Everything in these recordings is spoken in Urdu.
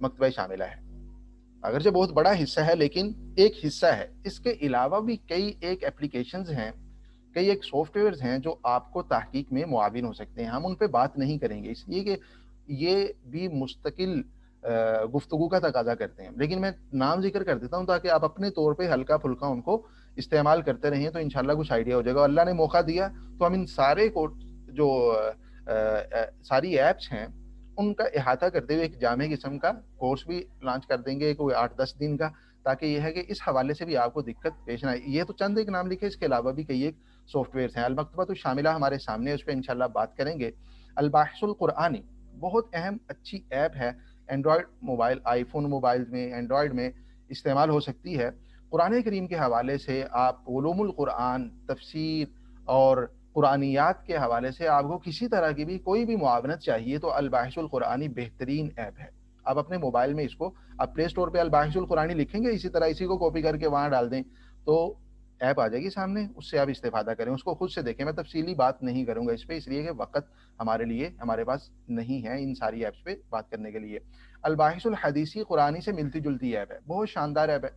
مکتبہ شاملہ ہے. اگرچہ بہت بڑا حصہ ہے لیکن ایک حصہ ہے. اس کے علاوہ بھی کئی ایک اپلیکیشنز ہیں، کئی ایک سافٹ ویئرز ہیں جو آپ کو تحقیق میں معاون ہو سکتے ہیں. ہم ان پہ بات نہیں کریں گے اس لیے کہ یہ بھی مستقل گفتگو کا تقاضا کرتے ہیں، لیکن میں نام ذکر کر دیتا ہوں تاکہ آپ اپنے طور پہ ہلکا پھلکا ان کو استعمال کرتے رہیں تو انشاءاللہ کچھ آئیڈیا ہو جائے گا. اللہ نے موقع دیا تو ہم ان سارے کو جو ساری ایپس ہیں ان کا احاطہ کرتے ہوئے ایک جامع قسم کا کورس بھی لانچ کر دیں گے، کوئی 8-10 دن کا، تاکہ یہ ہے کہ اس حوالے سے بھی آپ کو دقت پیش نہ آئے. یہ تو چند ایک نام لکھے، اس کے علاوہ بھی کئی ایک سافٹ ویئرس ہیں. المکتبۃ الشاملہ ہمارے سامنے، اس پہ انشاءاللہ بات کریں گے. الباحث القرآنی بہت اہم اچھی ایپ ہے، اینڈرائڈ موبائل، آئی فون موبائل میں، اینڈرائڈ میں استعمال ہو سکتی ہے. قرآن کریم کے حوالے سے آپ علوم القرآن، تفسیر اور قرآنیات کے حوالے سے آپ کو کسی طرح کی بھی کوئی بھی معاونت چاہیے تو الباحث القرآنی بہترین ایپ ہے. آپ اپنے موبائل میں اس کو، آپ پلے اسٹور پہ الباحث القرآنی لکھیں گے، اسی طرح اسی کو کاپی کر کے وہاں ڈال دیں تو ایپ آ جائے گی سامنے، اس سے آپ استفادہ کریں، اس کو خود سے دیکھیں. میں تفصیلی بات نہیں کروں گا اس پہ، اس لیے کہ وقت ہمارے پاس نہیں ہے ان ساری ایپس پہ بات کرنے کے لیے. الباحث الحدیثی قرآنی سے ملتی جلتی ایپ ہے، بہت شاندار ایپ ہے.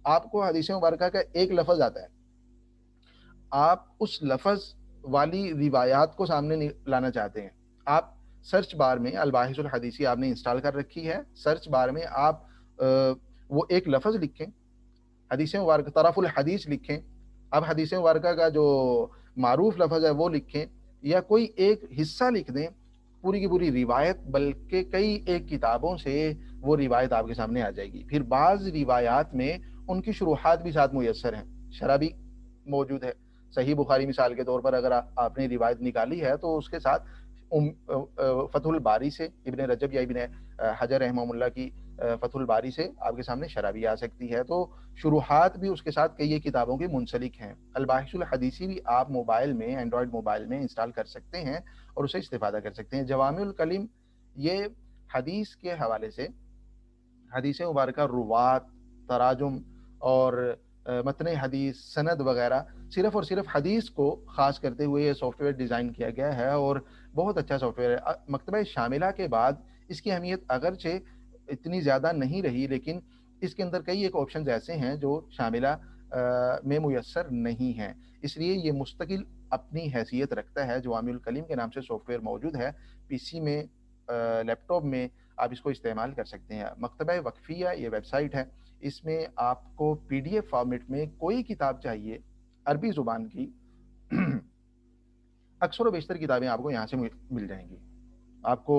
آپ کو حدیث مبارکہ کا ایک لفظ آتا ہے، آپ اس لفظ والی روایات کو سامنے لانا چاہتے ہیں، آپ سرچ بار میں الباحث الحدیثی آپ نے انسٹال کر رکھی ہے، سرچ بار میں آپ وہ ایک لفظ لکھیں، حدیث مبارکہ طرف الحدیث لکھیں، اب حدیث مبارکہ کا جو معروف لفظ ہے وہ لکھیں، یا کوئی ایک حصہ لکھ دیں، پوری کی پوری روایت بلکہ کئی ایک کتابوں سے وہ روایت آپ کے سامنے آ جائے گی. پھر بعض روایات میں ان کی شروحات بھی ساتھ میسر ہیں، شرح بھی موجود ہے. صحیح بخاری مثال کے طور پر اگر آپ نے روایت نکالی ہے تو اس کے ساتھ فتح الباری سے ابن رجب یا ابن حجر رحمہ اللہ کی فتح الباری سے آپ کے سامنے شرح بھی آ سکتی ہے، تو شروحات بھی اس کے ساتھ کئی کتابوں کے منسلک ہیں. الباحث الحدیثی بھی آپ موبائل میں، اینڈرائڈ موبائل میں انسٹال کر سکتے ہیں اور اسے استفادہ کر سکتے ہیں. جوامع الکلم یہ حدیث کے حوالے سے حدیث مبارکہ، روات، تراجم اور متن حدیث، سند وغیرہ، صرف اور صرف حدیث کو خاص کرتے ہوئے یہ سافٹ ویئر ڈیزائن کیا گیا ہے اور بہت اچھا سافٹ ویئر ہے. مکتبہ شاملہ کے بعد اس کی اہمیت اگرچہ اتنی زیادہ نہیں رہی، لیکن اس کے اندر کئی ایک آپشنز ایسے ہیں جو شاملہ میں میسر نہیں ہیں، اس لیے یہ مستقل اپنی حیثیت رکھتا ہے. جوامع الکلم کے نام سے سافٹ ویئر موجود ہے، پی سی میں، لیپ ٹاپ میں آپ اس کو استعمال کر سکتے ہیں. مکتبہ وقفیہ یہ ویب سائٹ ہے، اس میں آپ کو پی ڈی ایف فارمیٹ میں کوئی کتاب چاہیے عربی زبان کی، اکثر و بیشتر کتابیں آپ کو یہاں سے مل جائیں گی. آپ کو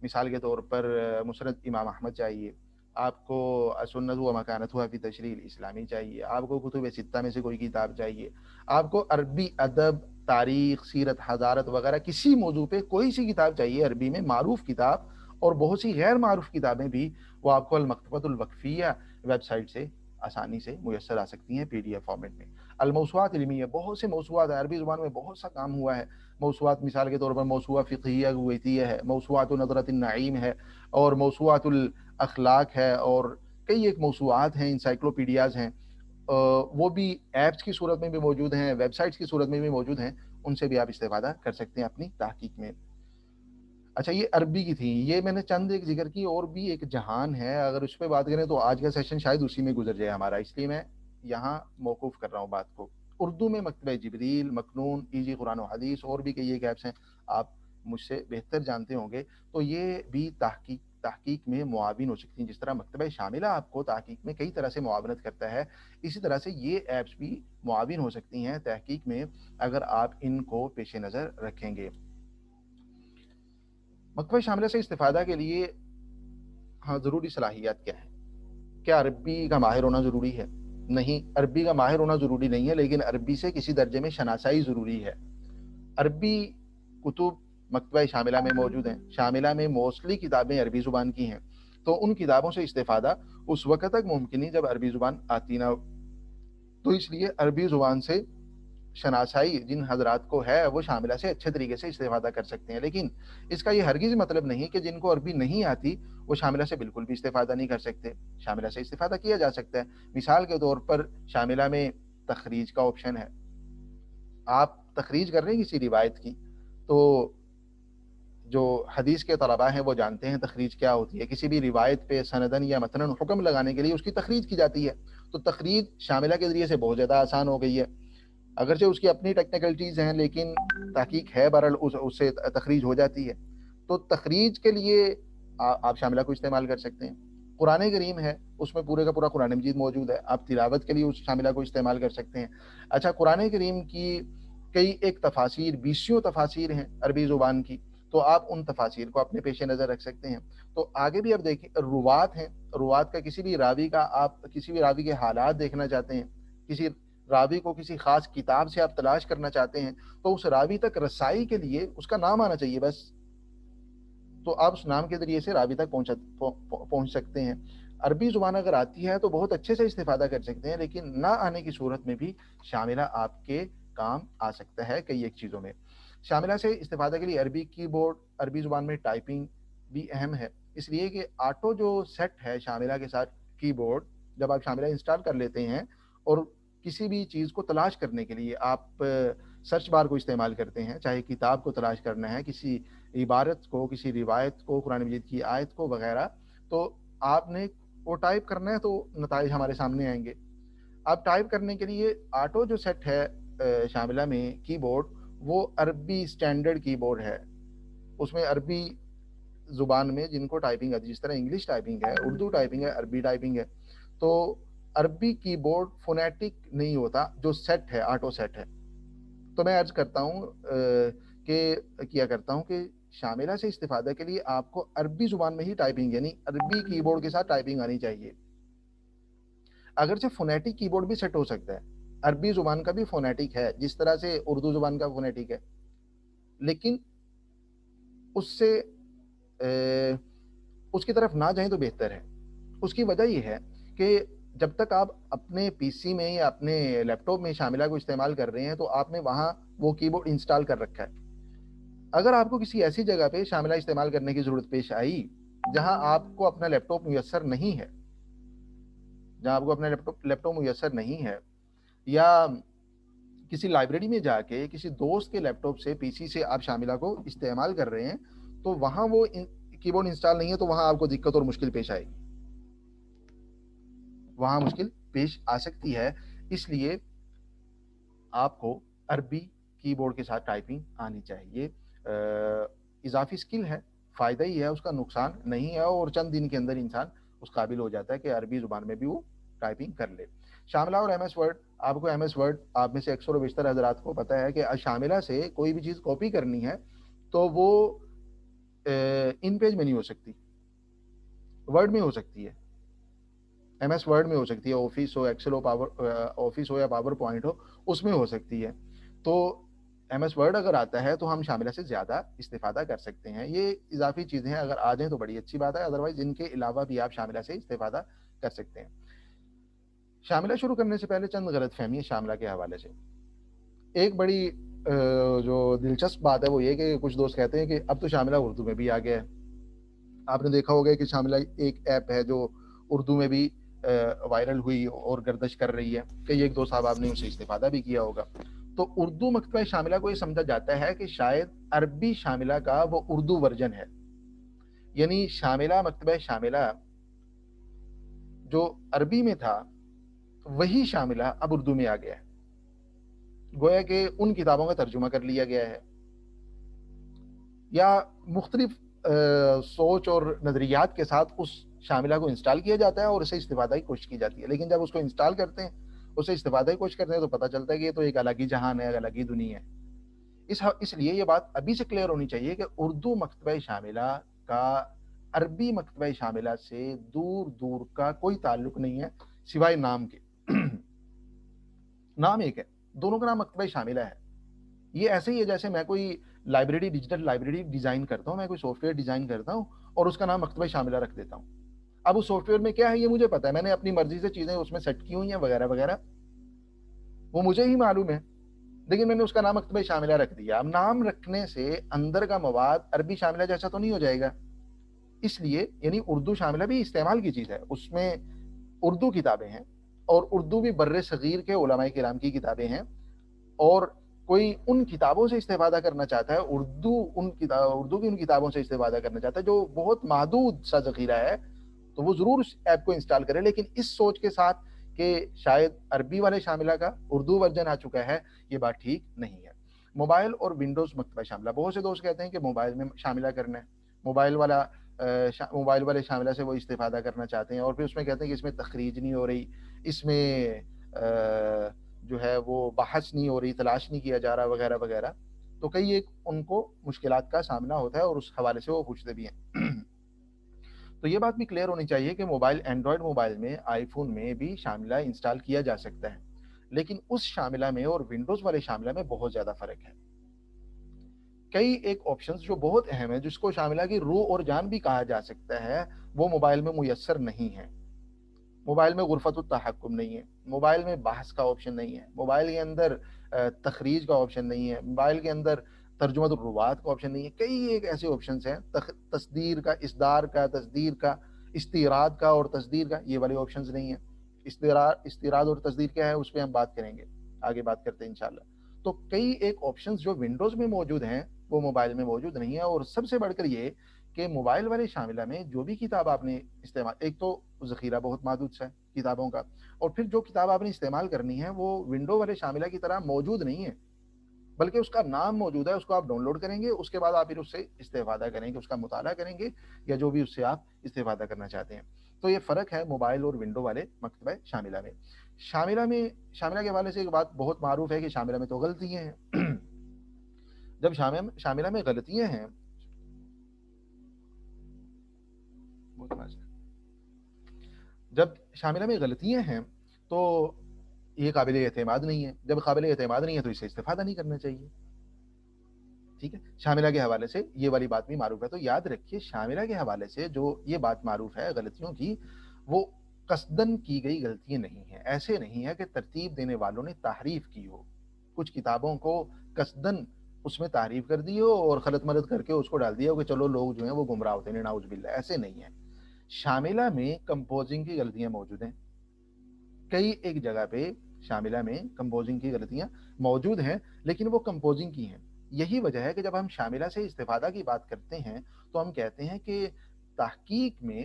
مثال کے طور پر مسند امام احمد چاہیے، آپ کو سنت و مکانت ہوا فی تشریح الاسلامی چاہیے، آپ کو کتب ستہ میں سے کوئی کتاب چاہیے، آپ کو عربی ادب، تاریخ، سیرت، حضارت وغیرہ کسی موضوع پہ کوئی سی کتاب چاہیے عربی میں، معروف کتاب اور بہت سی غیر معروف کتابیں بھی وہ آپ کو المکتبۃ الوقفیہ ویب سائٹ سے آسانی سے میسر آ سکتی ہیں پی ڈی ایف فارمیٹ میں. الموسوعات علمیہ، بہت سے موسوعات ہیں، عربی زبان میں بہت سا کام ہوا ہے. موسوعات مثال کے طور پر موسوعہ فقہیہ کویتیہ ہے، موسوعات نظرۃ النعیم ہے، اور موسوعات الاخلاق ہے، اور کئی ایک موسوعات ہیں، انسائکلوپیڈیاز ہیں، وہ بھی ایپس کی صورت میں بھی موجود ہیں، ویب سائٹس کی صورت میں بھی موجود ہیں، ان سے بھی آپ استفادہ کر سکتے ہیں اپنی تحقیق میں. اچھا، یہ عربی کی تھی، یہ میں نے چند ایک ذکر کی، اور بھی ایک جہان ہے، اگر اس پہ بات کریں تو آج کا سیشن شاید اسی میں گزر جائے ہمارا، اس لیے میں یہاں موقوف کر رہا ہوں بات کو. اردو میں مکتبہ جبریل، مکنون، ایزی قرآن و حدیث اور بھی کئی ایک ایپس ہیں، آپ مجھ سے بہتر جانتے ہوں گے، تو یہ بھی تحقیق میں معاون ہو سکتی ہیں. جس طرح مکتبہ شاملہ آپ کو تحقیق میں کئی طرح سے معاونت کرتا ہے، اسی طرح سے یہ ایپس بھی معاون ہو سکتی ہیں تحقیق میں اگر آپ ان کو پیش نظر رکھیں گے. مکتبہ شاملہ سے استفادہ کے لیے ضروری صلاحیات کیا ہیں؟ کیا عربی کا ماہر ہونا ضروری ہے؟ نہیں، عربی کا ماہر ہونا ضروری نہیں ہے، لیکن عربی سے کسی درجے میں شناسائی ضروری ہے. عربی کتب مکتبہ شاملہ میں موجود ہیں، شاملہ میں موسٹلی کتابیں عربی زبان کی ہیں، تو ان کتابوں سے استفادہ اس وقت تک ممکن نہیں جب عربی زبان آتی نہ ہو. تو اس لیے عربی زبان سے شناسائی جن حضرات کو ہے وہ شاملہ سے اچھے طریقے سے استفادہ کر سکتے ہیں، لیکن اس کا یہ ہرگز مطلب نہیں کہ جن کو عربی نہیں آتی وہ شاملہ سے بالکل بھی استفادہ نہیں کر سکتے. شاملہ سے استفادہ کیا جا سکتا ہے. مثال کے طور پر شاملہ میں تخریج کا آپشن ہے، آپ تخریج کر رہے ہیں کسی روایت کی، تو جو حدیث کے طلباء ہیں وہ جانتے ہیں تخریج کیا ہوتی ہے. کسی بھی روایت پہ سندن یا متنن حکم لگانے کے لیے اس کی تخریج کی جاتی ہے. تو تخریج شاملہ کے ذریعے سے بہت زیادہ آسان ہو گئی ہے. اگرچہ اس کی اپنی ٹیکنیکلٹیز ہیں لیکن تحقیق ہے، بہرحال اس سے تخریج ہو جاتی ہے. تو تخریج کے لیے آپ شاملہ کو استعمال کر سکتے ہیں. قرآن کریم ہے، اس میں پورے کا پورا قرآن مجید موجود ہے، آپ تلاوت کے لیے اس شاملہ کو استعمال کر سکتے ہیں. اچھا، قرآن کریم کی کئی ایک تفاسیر، 20 تفاسیر ہیں عربی زبان کی، تو آپ ان تفاسیر کو اپنے پیش نظر رکھ سکتے ہیں. تو آگے بھی اب دیکھیں، روات ہیں، روات کا کسی بھی راوی کا آپ کسی بھی راوی کے حالات دیکھنا چاہتے ہیں، کسی راوی کو کسی خاص کتاب سے آپ تلاش کرنا چاہتے ہیں، تو اس راوی تک رسائی کے لیے اس کا نام آنا چاہیے بس. تو آپ اس نام کے ذریعے سے راوی تک پہنچ سکتے ہیں. عربی زبان اگر آتی ہے تو بہت اچھے سے استفادہ کر سکتے ہیں، لیکن نہ آنے کی صورت میں بھی شاملہ آپ کے کام آ سکتا ہے کئی ایک چیزوں میں. شاملہ سے استفادہ کے لیے عربی کی بورڈ، عربی زبان میں ٹائپنگ بھی اہم ہے، اس لیے کہ آٹو جو سیٹ ہے شاملہ کے ساتھ کی بورڈ، جب آپ شاملہ انسٹال کر لیتے ہیں اور کسی بھی چیز کو تلاش کرنے کے لیے آپ سرچ بار کو استعمال کرتے ہیں، چاہے کتاب کو تلاش کرنا ہے، کسی عبارت کو، کسی روایت کو، قرآن مجید کی آیت کو وغیرہ، تو آپ نے وہ ٹائپ کرنا ہے تو نتائج ہمارے سامنے آئیں گے. آپ ٹائپ کرنے کے لیے آٹو جو سیٹ ہے شاملہ میں کی بورڈ، وہ عربی سٹینڈرڈ کی بورڈ ہے. اس میں عربی زبان میں جن کو ٹائپنگ آتی ہے، جس طرح انگلش ٹائپنگ ہے، اردو ٹائپنگ ہے، عربی ٹائپنگ ہے، تو عربی کی بورڈ فونیٹک نہیں ہوتا، جو سیٹ ہے آٹو سیٹ ہے. تو میں عرض کرتا ہوں کہ شاملہ سے استفادہ کے لیے آپ کو عربی زبان میں ہی ٹائپنگ، یعنی عربی کی بورڈ کے ساتھ ٹائپنگ آنی چاہیے. اگرچہ فونیٹک کی بورڈ بھی سیٹ ہو سکتا ہے، عربی زبان کا بھی فونیٹک ہے جس طرح سے اردو زبان کا فونیٹک ہے، لیکن اس سے اس کی طرف نہ جائیں تو بہتر ہے. اس کی وجہ یہ ہے کہ جب تک آپ اپنے پی سی میں یا اپنے لیپ ٹاپ میں شاملہ کو استعمال کر رہے ہیں تو آپ نے وہاں وہ کی بورڈ انسٹال کر رکھا ہے. اگر آپ کو کسی ایسی جگہ پہ شاملہ استعمال کرنے کی ضرورت پیش آئی جہاں آپ کو اپنا لیپ ٹاپ میسر نہیں ہے، یا کسی لائبریری میں جا کے کسی دوست کے لیپ ٹاپ سے، پی سی سے آپ شاملہ کو استعمال کر رہے ہیں، تو وہاں وہ کی بورڈ انسٹال نہیں ہے، تو وہاں آپ کو دقت اور مشکل پیش آئے گی، وہاں مشکل پیش آ سکتی ہے. اس لیے آپ کو عربی کی بورڈ کے ساتھ ٹائپنگ آنی چاہیے. اضافی سکل ہے، فائدہ ہی ہے، اس کا نقصان نہیں ہے، اور چند دن کے اندر انسان اس قابل ہو جاتا ہے کہ عربی زبان میں بھی وہ ٹائپنگ کر لے. شاملہ اور ایم ایس ورڈ، آپ کو ایم ایس ورڈ، آپ میں سے اکثر و بیشتر حضرات کو پتہ ہے کہ شاملہ سے کوئی بھی چیز کاپی کرنی ہے تو وہ ان پیج میں نہیں ہو سکتی، ورڈ میں ہو سکتی ہے، ایم ایس ورڈ میں ہو سکتی ہے، آفس ہو، ایکسل ہو، آفس ہو یا پاور پوائنٹ ہو، اس میں ہو سکتی ہے. تو ایم ایس ورڈ اگر آتا ہے تو ہم شاملہ سے زیادہ استفادہ کر سکتے ہیں. یہ اضافی چیزیں ہیں، اگر آ جائیں تو بڑی اچھی بات ہے، ادروائز ان کے علاوہ بھی آپ شاملہ سے استفادہ کر سکتے ہیں. شاملہ شروع کرنے سے پہلے چند غلط فہمی شاملہ کے حوالے سے. ایک بڑی جو دلچسپ بات ہے وہ یہ کہ کچھ دوست کہتے ہیں کہ اب تو شاملہ اردو میں بھی آ گیا ہے. آپ نے دیکھا ہوگا کہ شاملہ ایک ایپ ہے جو اردو میں بھی وائرل ہوئی اور گردش کر رہی ہے، کئی ایک دو صاحب آپ نے اسے استفادہ بھی کیا ہوگا. تو اردو مکتبہ شاملہ کو یہ سمجھا جاتا ہے کہ شاید عربی شاملہ کا وہ اردو ورژن ہے، یعنی شاملہ مکتبہ شاملہ جو عربی میں تھا وہی شاملہ اب اردو میں آ گیا ہے، گویا کہ ان کتابوں کا ترجمہ کر لیا گیا ہے، یا مختلف سوچ اور نظریات کے ساتھ اس شاملہ کو انسٹال کیا جاتا ہے اور اسے استفادہ کی کوشش کی جاتی ہے. لیکن جب اس کو انسٹال کرتے ہیں، اسے استفادہ کی کوشش کرتے ہیں، تو پتہ چلتا ہے کہ یہ تو ایک الگ ہی جہان ہے، ایک الگ ہی دنیا ہے. اس لیے یہ بات ابھی سے کلیئر ہونی چاہیے کہ اردو مکتبہ شاملہ کا عربی مکتبہ شاملہ سے دور دور کا کوئی تعلق نہیں ہے سوائے نام کے. نام ایک ہے، دونوں کا نام مکتبہ شاملہ ہے. یہ ایسے ہی ہے جیسے میں کوئی لائبریری، ڈیجیٹل لائبریری ڈیزائن کرتا ہوں، میں کوئی سافٹ ویئر ڈیزائن کرتا ہوں اور اس کا نام مکتبہ شاملہ رکھ دیتا ہوں. اب اس سافٹ ویئر میں کیا ہے یہ مجھے پتا ہے، میں نے اپنی مرضی سے چیزیں اس میں سیٹ کی ہوئی ہیں وغیرہ وغیرہ، وہ مجھے ہی معلوم ہے، لیکن میں نے اس کا نام مکتبہ شاملہ رکھ دیا. اب نام رکھنے سے اندر کا مواد عربی شاملہ جیسا تو نہیں ہو جائے گا. اس لیے یعنی اردو شاملہ بھی استعمال کی چیز ہے، اس میں اردو کتابیں ہیں، اور اردو بھی بر صغیر کے علماء کرام کی کتابیں ہیں، اور کوئی ان کتابوں سے استفادہ کرنا چاہتا ہے، اردو کی ان کتابوں سے استفادہ کرنا چاہتا ہے جو بہت محدود سا ذخیرہ ہے، تو وہ ضرور اس ایپ کو انسٹال کرے، لیکن اس سوچ کے ساتھ کہ شاید عربی والے شاملہ کا اردو ورژن آ چکا ہے، یہ بات ٹھیک نہیں ہے۔ موبائل اور ونڈوز مکتبہ شاملہ، بہت سے دوست کہتے ہیں کہ موبائل میں شاملہ کرنا ہے، موبائل والے شاملہ سے وہ استفادہ کرنا چاہتے ہیں، اور پھر اس میں کہتے ہیں کہ اس میں تخریج نہیں ہو رہی، اس میں جو ہے وہ بحث نہیں ہو رہی، تلاش نہیں کیا جا رہا، وغیرہ وغیرہ۔ تو کئی ایک ان کو مشکلات کا سامنا ہوتا ہے، اور اس حوالے سے وہ پوچھتے بھی ہیں۔ تو یہ بات بھی کلیئر ہونی چاہیے کہ اینڈرائڈ موبائل میں، آئی فون میں بھی شاملہ انسٹال کیا جا سکتا ہے، لیکن اس شاملہ میں اور ونڈوز والے شاملہ میں بہت زیادہ فرق ہے۔ کئی ایک آپشنز جو بہت اہم ہے، جس کو شاملہ کی روح اور جان بھی کہا جا سکتا ہے، وہ موبائل میں میسر نہیں ہے۔ موبائل میں غرفت التحکم نہیں ہے، موبائل میں بحث کا آپشن نہیں ہے، موبائل کے اندر تخریج کا آپشن نہیں ہے، موبائل کے اندر ترجمہ الروات کا آپشن نہیں ہے۔ کئی ایک ایسے آپشنز ہیں، تصدیر کا، اصدار کا، تصدیر کا، استیراد کا اور تصدیر کا، یہ والے آپشنز نہیں ہیں۔ استیراد اور تصدیر کیا ہے، اس پہ ہم بات کریں گے، آگے بات کرتے ہیں انشاءاللہ۔ تو کئی ایک آپشنز جو ونڈوز میں موجود ہیں وہ موبائل میں موجود نہیں ہے، اور سب سے بڑھ کر یہ کہ موبائل والے شاملہ میں جو بھی کتاب آپ نے استعمال، ایک تو ذخیرہ بہت محدود سا ہے کتابوں کا، اور پھر جو کتاب آپ نے استعمال کرنی ہے وہ ونڈو والے شاملہ کی طرح موجود نہیں ہے، بلکہ اس کا نام موجود ہے، اس کو آپ ڈاؤن لوڈ کریں گے، اس کے بعد آپ پھر اس سے استفادہ کریں گے، اس کا مطالعہ کریں گے، یا جو بھی اس سے آپ استفادہ کرنا چاہتے ہیں۔ تو یہ فرق ہے موبائل اور ونڈو والے مکتبہ شاملہ میں۔ شاملہ کے حوالے سے ایک بات بہت معروف ہے کہ شاملہ میں تو غلطیاں ہیں۔ جب شاملہ میں غلطیاں ہیں، جب شاملہ میں غلطیاں ہیں تو یہ قابل اعتماد نہیں ہے، جب قابل اعتماد نہیں ہے تو اس سے استفادہ نہیں کرنا چاہیے، ٹھیک ہے۔ شاملہ کے حوالے سے یہ والی بات بھی معروف ہے، تو یاد رکھیے شاملہ کے حوالے سے جو یہ بات معروف ہے غلطیوں کی، وہ قصدن کی گئی غلطیاں نہیں ہیں۔ ایسے نہیں ہے کہ ترتیب دینے والوں نے تحریف کی ہو، کچھ کتابوں کو قصدن اس میں تعریف کر دی ہو اور خلط ملط کر کے اس کو ڈال دیا ہو کہ چلو لوگ جو ہیں وہ گمراہ ہوتے ہیں، نعوذ باللہ، ایسے نہیں ہے۔ شاملہ میں کمپوزنگ کی غلطیاں موجود ہیں، کئی ایک جگہ پہ شاملہ میں کمپوزنگ کی غلطیاں موجود ہیں، لیکن وہ کمپوزنگ کی ہیں۔ یہی وجہ ہے کہ جب ہم شاملہ سے استفادہ کی بات کرتے ہیں تو ہم کہتے ہیں کہ تحقیق میں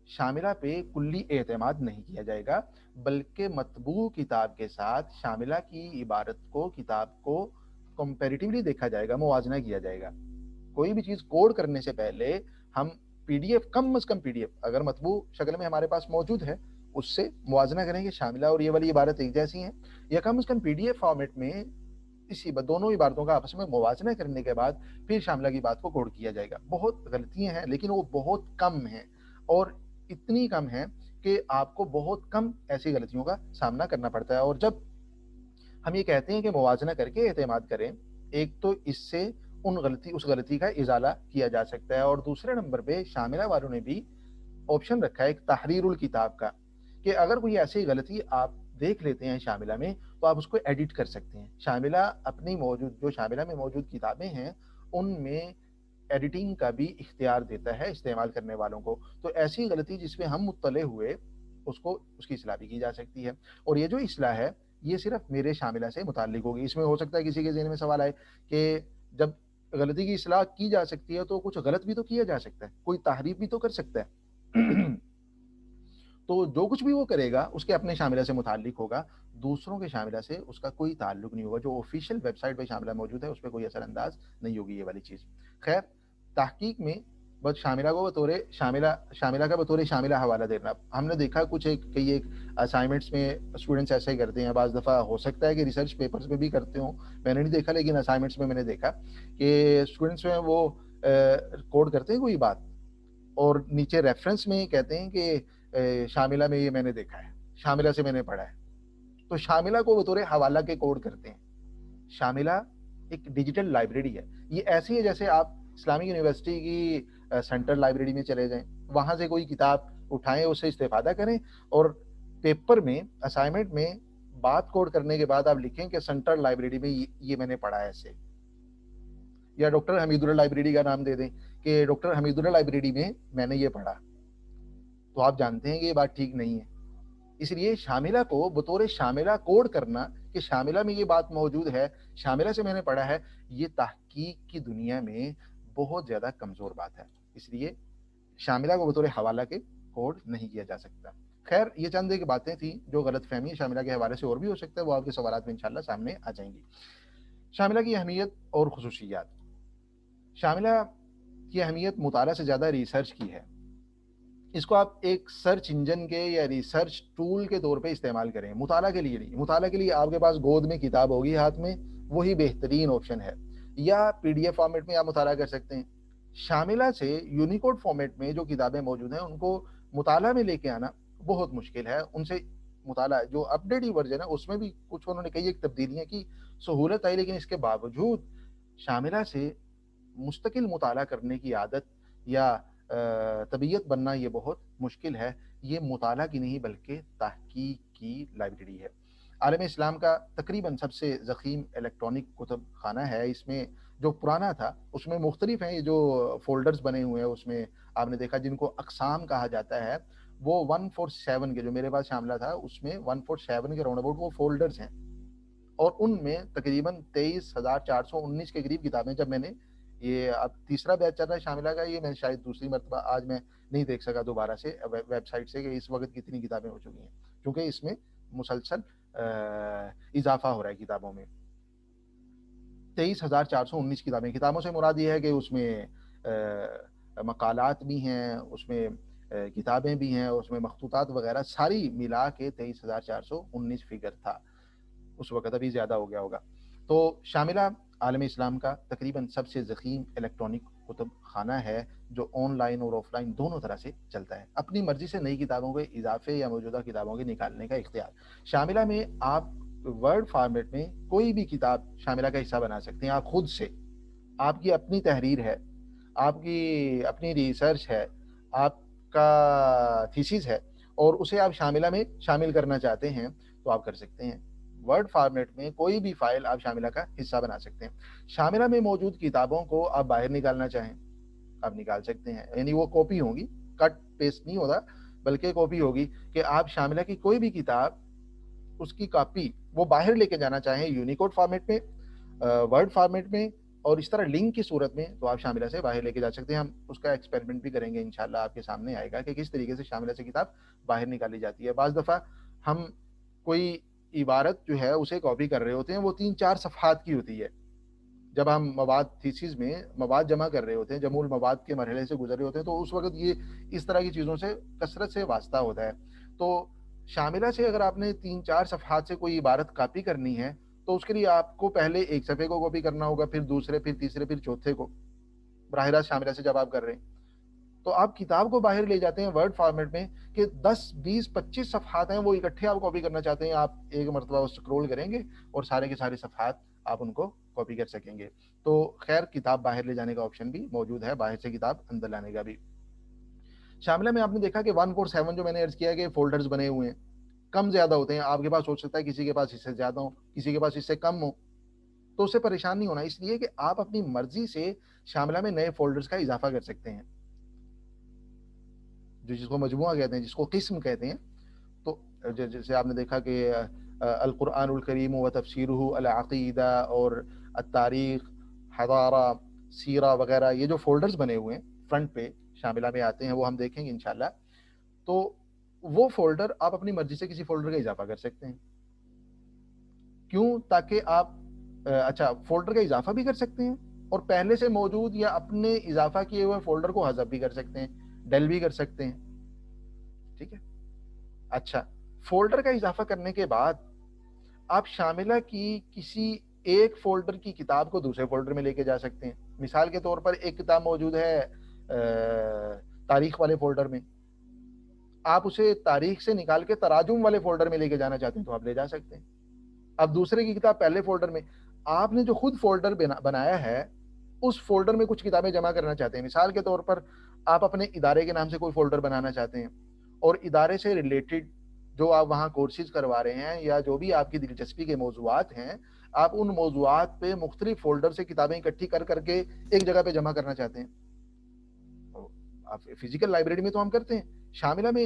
شاملہ پہ کلی اعتماد نہیں کیا جائے گا، بلکہ مطبوع کتاب کے ساتھ شاملہ کی عبارت کو، کتاب کو کمپیریٹیولی دیکھا جائے گا، موازنہ کیا جائے گا۔ کوئی بھی چیز کوڈ کرنے سے پہلے ہم پی ڈی ایف، کم از کم پی ڈی ایف اگر مطبوع شکل میں ہمارے پاس موجود ہے، اس سے موازنہ کریں گے شاملہ اور یہ والی عبارت ایک جیسی ہیں، یا کم از کم پی ڈی ایف فارمیٹ میں اسی دونوں عبارتوں کا آپس میں موازنہ کرنے کے بعد پھر شاملہ کی بات کو کوڈ کیا جائے گا۔ بہت غلطیاں ہیں، لیکن وہ بہت کم ہیں، اور اتنی کم ہیں کہ آپ کو بہت کم ایسی غلطیوں کا سامنا کرنا پڑتا ہے۔ اور جب ہم یہ کہتے ہیں کہ موازنہ کر کے اعتماد کریں، ایک تو اس سے اس غلطی کا ازالہ کیا جا سکتا ہے، اور دوسرے نمبر پہ شاملہ والوں نے بھی آپشن رکھا ہے ایک تحریر الکتاب کا، کہ اگر کوئی ایسی غلطی آپ دیکھ لیتے ہیں شاملہ میں تو آپ اس کو ایڈٹ کر سکتے ہیں۔ شاملہ اپنی جو شاملہ میں موجود کتابیں ہیں ان میں ایڈیٹنگ کا بھی اختیار دیتا ہے استعمال کرنے والوں کو، تو ایسی غلطی جس پہ ہم مطلع ہوئے اس کی اصلاح بھی کی جا سکتی ہے۔ اور یہ جو اصلاح ہے یہ صرف میرے شاملہ سے متعلق ہوگی۔ اس میں ہو سکتا ہے کسی کے ذہن میں سوال آئے کہ جب غلطی کی اصلاح کی جا سکتی ہے تو کچھ غلط بھی تو کیا جا سکتا ہے، کوئی تحریف بھی تو کر سکتا ہے۔ تو جو کچھ بھی وہ کرے گا اس کے اپنے شاملہ سے متعلق ہوگا، دوسروں کے شاملہ سے اس کا کوئی تعلق نہیں ہوگا۔ جو آفیشیل ویب سائٹ پہ شاملہ موجود ہے اس پہ کوئی اثر انداز نہیں ہوگی یہ والی چیز۔ خیر، تحقیق میں بس شاملہ کا بطور شاملہ حوالہ دینا، ہم نے دیکھا کچھ کئی ایک اسائنمنٹس میں اسٹوڈنٹس ایسے ہی کرتے ہیں، بعض دفعہ ہو سکتا ہے کہ ریسرچ پیپرز میں بھی کرتے ہوں، میں نے نہیں دیکھا، لیکن اسائنمنٹس میں نے دیکھا کہ اسٹوڈنٹس میں وہ کوڈ کرتے ہیں کوئی بات اور نیچے ریفرنس میں کہتے ہیں کہ شاملہ میں یہ میں نے دیکھا ہے، شاملہ سے میں نے پڑھا ہے، تو شاملہ کو بطور حوالہ کے کوڈ کرتے ہیں۔ شاملہ ایک ڈیجیٹل لائبریری ہے، یہ ایسی ہے جیسے آپ اسلامک یونیورسٹی کی سینٹرل لائبریری میں چلے جائیں، وہاں سے کوئی کتاب اٹھائیں، اس سے استفادہ کریں، اور پیپر میں اسائنمنٹ میں بات کوڈ کرنے کے بعد آپ لکھیں کہ سینٹرل لائبریری میں یہ میں نے پڑھا ہے ایسے، یا ڈاکٹر حمید اللہ لائبریری کا نام دے دیں کہ ڈاکٹر حمید اللہ لائبریری میں نے یہ پڑھا، تو آپ جانتے ہیں کہ یہ بات ٹھیک نہیں ہے۔ اس لیے شاملہ کو بطور شاملہ کوڈ کرنا کہ کہ شاملہ میں یہ بات موجود ہے، شاملہ سے میں نے پڑھا ہے، یہ تحقیق کی دنیا میں بہت زیادہ کمزور بات ہے، اس لیے شاملہ کو بطور حوالہ کے کوڈ نہیں کیا جا سکتا۔ خیر یہ چند ایک باتیں تھیں جو غلط فہمی شاملہ کے حوالے سے اور بھی ہو سکتا ہے، وہ آپ کے سوالات میں انشاءاللہ سامنے آ جائیں گی۔ شاملہ کی اہمیت اور خصوصیات۔ شاملہ کی اہمیت مطالعہ سے زیادہ ریسرچ کی ہے۔ اس کو آپ ایک سرچ انجن کے یا ریسرچ ٹول کے طور پہ استعمال کریں، مطالعہ کے لیے نہیں۔ مطالعہ کے لیے آپ کے پاس گود میں کتاب ہوگی ہاتھ میں، وہی بہترین آپشن ہے، یا پی ڈی ایف فارمیٹ میں آپ مطالعہ کر سکتے ہیں۔ شاملہ سے یونیکوڈ فارمیٹ میں جو کتابیں موجود ہیں ان کو مطالعہ میں لے کے آنا بہت مشکل ہے۔ ان سے مطالعہ جو اپ ڈیٹ ورژن ہے اس میں بھی کچھ انہوں نے کئی ایک تبدیلیاں کی، سہولت آئی، لیکن اس کے باوجود شاملہ سے مستقل مطالعہ کرنے کی عادت یا طبیعت بننا یہ بہت مشکل ہے۔ یہ مطالعہ کی نہیں بلکہ تحقیق کی لائبریری ہے۔ عالم اسلام کا تقریباً سب سے ضخیم الیکٹرانک کتب خانہ ہے۔ اس میں جو پرانا تھا اس میں مختلف ہیں، یہ جو فولڈرز بنے ہوئے ہیں اس میں آپ نے دیکھا جن کو اقسام کہا جاتا ہے، وہ 147 کے جو میرے پاس شاملہ تھا اس میں 147 کے راؤنڈ اباؤٹ وہ فولڈرز ہیں، اور ان میں تقریباً 23,419 کے قریب کتابیں۔ جب میں نے یہ اب تیسرا بیچ چل رہا ہے شاملہ کا، یہ میں شاید دوسری مرتبہ آج میں نہیں دیکھ سکا دوبارہ سے ویب سائٹ سے کہ اس وقت کتنی کتابیں ہو چکی ہیں، کیونکہ اس میں مسلسل اضافہ ہو رہا ہے کتابوں میں۔ 23,419 کتابیں، کتابوں سے مراد یہ ہے کہ اس میں مقالات بھی ہیں، اس میں کتابیں بھی ہیں، اس میں مخطوطات وغیرہ ساری ملا کے 23,419 فگر تھا اس وقت، ابھی زیادہ ہو گیا ہوگا۔ تو شاملہ عالم اسلام کا تقریباً سب سے ضخیم الیکٹرانک کتب خانہ ہے جو آن لائن اور آف لائن دونوں طرح سے چلتا ہے۔ اپنی مرضی سے نئی کتابوں کے اضافے یا موجودہ کتابوں کے نکالنے کا اختیار۔ شاملہ میں آپ ورڈ فارمیٹ میں کوئی بھی کتاب شاملہ کا حصہ بنا سکتے ہیں، آپ خود سے، آپ کی اپنی تحریر ہے، آپ کی اپنی ریسرچ ہے، آپ کا تھیسس ہے، اور اسے آپ شاملہ میں شامل کرنا چاہتے ہیں تو آپ کر سکتے ہیں۔ ورڈ فارمیٹ میں کوئی بھی فائل آپ شاملہ کا حصہ بنا سکتے ہیں۔ شاملہ میں موجود کتابوں کو آپ باہر نکالنا چاہیں آپ نکال سکتے ہیں، یعنی وہ کاپی ہوں گی، کٹ پیسٹ نہیں ہوگا بلکہ کاپی ہوگی، کہ آپ شاملہ کی کوئی بھی کتاب اس کی کاپی وہ باہر لے کے جانا چاہیں یونیکوڈ فارمیٹ میں، ورڈ فارمیٹ میں، اور اس طرح لنک کی صورت میں، تو آپ شاملہ سے باہر لے کے جا سکتے ہیں۔ ہم اس کا ایکسپیریمنٹ بھی کریں گے انشاءاللہ، آپ کے سامنے آئے گا کہ کس طریقے سے شاملہ سے کتاب باہر نکالی جاتی ہے۔ بعض دفعہ ہم کوئی عبارت جو ہے اسے کاپی کر رہے ہوتے ہیں، وہ 3-4 صفحات کی ہوتی ہے۔ جب ہم مواد تھیسس میں مواد جمع کر رہے ہوتے ہیں، جمع المواد کے مرحلے سے گزر رہے ہوتے ہیں، تو اس وقت یہ اس طرح کی چیزوں سے کثرت سے واسطہ ہوتا ہے۔ تو شاملہ سے اگر آپ نے 3-4 صفحات سے کوئی عبارت کاپی کرنی ہے تو اس کے لیے آپ کو پہلے ایک صفحے کو کاپی کرنا ہوگا، پھر دوسرے، پھر تیسرے، پھر چوتھے کو، براہ راست شاملہ سے جب آپ کر رہے ہیں تو آپ کتاب کو باہر لے جاتے ہیں ورڈ فارمیٹ میں کہ 10 20 25 صفحات ہیں، وہ اکٹھے آپ کاپی کرنا چاہتے ہیں، آپ ایک مرتبہ وہ سکرول کریں گے اور سارے کے سارے صفحات آپ ان کو کاپی کر سکیں گے۔ تو خیر کتاب باہر لے جانے کا آپشن بھی موجود ہے، باہر سے کتاب اندر لانے کا بھی۔ شاملہ میں آپ نے دیکھا کہ 147 جو میں نے عرض کیا کہ فولڈرز بنے ہوئے ہیں، کم زیادہ ہوتے ہیں، آپ کے پاس ہو سکتا ہے کسی کے پاس اس سے زیادہ ہو، کسی کے پاس اس سے کم ہو، تو اس سے پریشان نہیں ہونا، اس لیے کہ آپ اپنی مرضی سے شاملہ میں نئے فولڈرز کا اضافہ کر سکتے ہیں، جو جس کو مجموعہ کہتے ہیں، جس کو قسم کہتے ہیں۔ تو جیسے آپ نے دیکھا کہ القرآن الکریم و تفسیرہ، العقیدہ اور التاریخ، حضارہ، سیرہ وغیرہ، یہ جو فولڈرز بنے ہوئے ہیں فرنٹ پہ شاملہ میں آتے ہیں، وہ ہم دیکھیں گے انشاءاللہ۔ تو وہ فولڈر آپ اپنی مرضی سے کسی فولڈر کا اضافہ کر سکتے ہیں، کیوں؟ تاکہ آپ اچھا فولڈر کا اضافہ بھی کر سکتے ہیں، اور پہلے سے موجود یا اپنے اضافہ کیے ہوئے فولڈر کو حذف بھی کر سکتے ہیں، ڈیل بھی کر سکتے ہیں، ٹھیک ہے۔ اچھا، فولڈر کا اضافہ کرنے کے بعد آپ شاملہ کی کسی ایک فولڈر کی کتاب کو دوسرے فولڈر میں لے کے جا سکتے ہیں۔ مثال کے طور پر ایک کتاب موجود ہے تاریخ والے فولڈر میں، آپ اسے تاریخ سے نکال کے تراجم والے فولڈر میں لے کے جانا چاہتے ہیں تو آپ لے جا سکتے ہیں۔ اب دوسرے کی کتاب پہلے فولڈر میں، آپ نے جو خود فولڈر بنایا ہے اس فولڈر میں کچھ کتابیں جمع کرنا چاہتے ہیں۔ مثال کے طور پر آپ اپنے ادارے کے نام سے کوئی فولڈر بنانا چاہتے ہیں، اور ادارے سے ریلیٹڈ جو آپ وہاں کورسز کروا رہے ہیں یا جو بھی آپ کی دلچسپی کے موضوعات ہیں، آپ ان موضوعات پہ مختلف فولڈر سے کتابیں اکٹھی کر کر کے ایک جگہ پہ جمع کرنا چاہتے ہیں۔ آپ فزیکل لائبریری میں تو ہم کرتے ہیں، شاملہ میں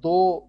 2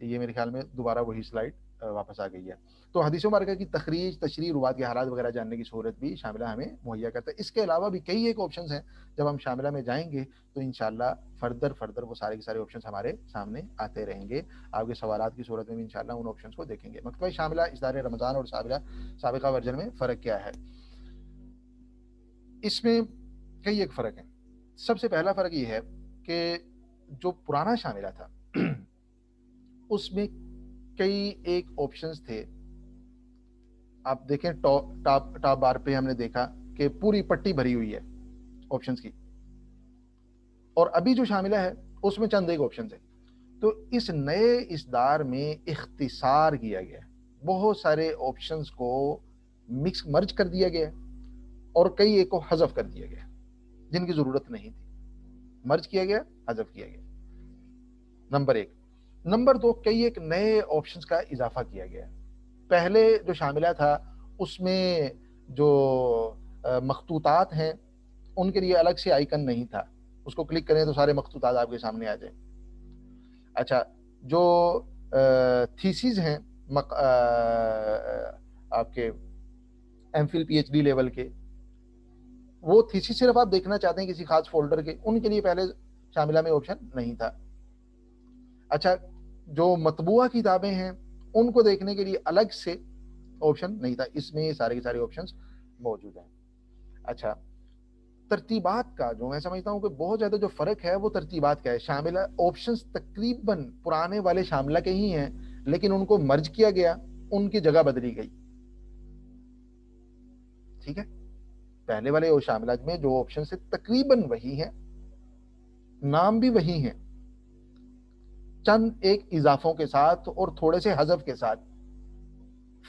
یہ میرے خیال میں دوبارہ وہی سلائڈ واپس آ گئی ہے. تو حدیث مبارکہ کی تخریج، تشریح، روات کے حالات وغیرہ جاننے کی سہولت بھی شاملہ ہمیں مہیا کرتا ہے. اس کے علاوہ بھی کئی ایک آپشنز ہیں. جب ہم شاملہ میں جائیں گے تو انشاءاللہ فردر وہ سارے کے سارے آپشنز ہمارے سامنے آتے رہیں گے. آپ کے سوالات کی صورت میں بھی انشاءاللہ ان آپشنز کو دیکھیں گے. مکتبہ شاملہ اصدار رمضان اور سابقہ ورژن میں فرق کیا ہے؟ اس میں کئی ایک فرق ہیں. سب سے پہلا فرق یہ ہے کہ جو پرانا شاملہ تھا اس میں کئی ایک آپشنز تھے. آپ دیکھیں ٹاپ بار پہ ہم نے دیکھا کہ پوری پٹی بھری ہوئی ہے آپشنز کی, اور ابھی جو شاملہ ہے اس میں چند ایک آپشنز ہیں. تو اس نئے اصدار میں اختصار کیا گیا ہے, بہت سارے آپشنز کو مرج کر دیا گیا اور کئی ایک کو حذف کر دیا گیا جن کی ضرورت نہیں تھی. مرج کیا گیا, حذف کیا گیا, نمبر 1. نمبر 2, کئی ایک نئے آپشنز کا اضافہ کیا گیا. پہلے جو شاملہ تھا اس میں جو مخطوطات ہیں ان کے لیے الگ سے آئیکن نہیں تھا, اس کو کلک کریں تو سارے مخطوطات آپ کے سامنے آ جائیں. اچھا, جو تھیسز ہیں آپ کے M Phil P H D level کے, وہ تھیسز صرف آپ دیکھنا چاہتے ہیں کسی خاص فولڈر کے, ان کے لیے پہلے شاملہ میں آپشن نہیں تھا. اچھا, جو مطبوعہ کتابیں ہیں ان کو دیکھنے کے لیے الگ سے آپشن نہیں تھا. اس میں سارے کے سارے آپشنز موجود ہیں. اچھا, ترتیبات کا جو میں سمجھتا ہوں کہ بہت زیادہ جو فرق ہے وہ ترتیبات کا ہے. شاملہ آپشنز تقریباً پرانے والے شاملہ کے ہی ہیں, لیکن ان کو مرج کیا گیا, ان کی جگہ بدلی گئی. ٹھیک ہے, پہلے والے شاملہ میں جو آپشن سے تقریباً وہی ہیں, نام بھی وہی ہیں, چند ایک اضافوں کے ساتھ اور تھوڑے سے حذف کے ساتھ.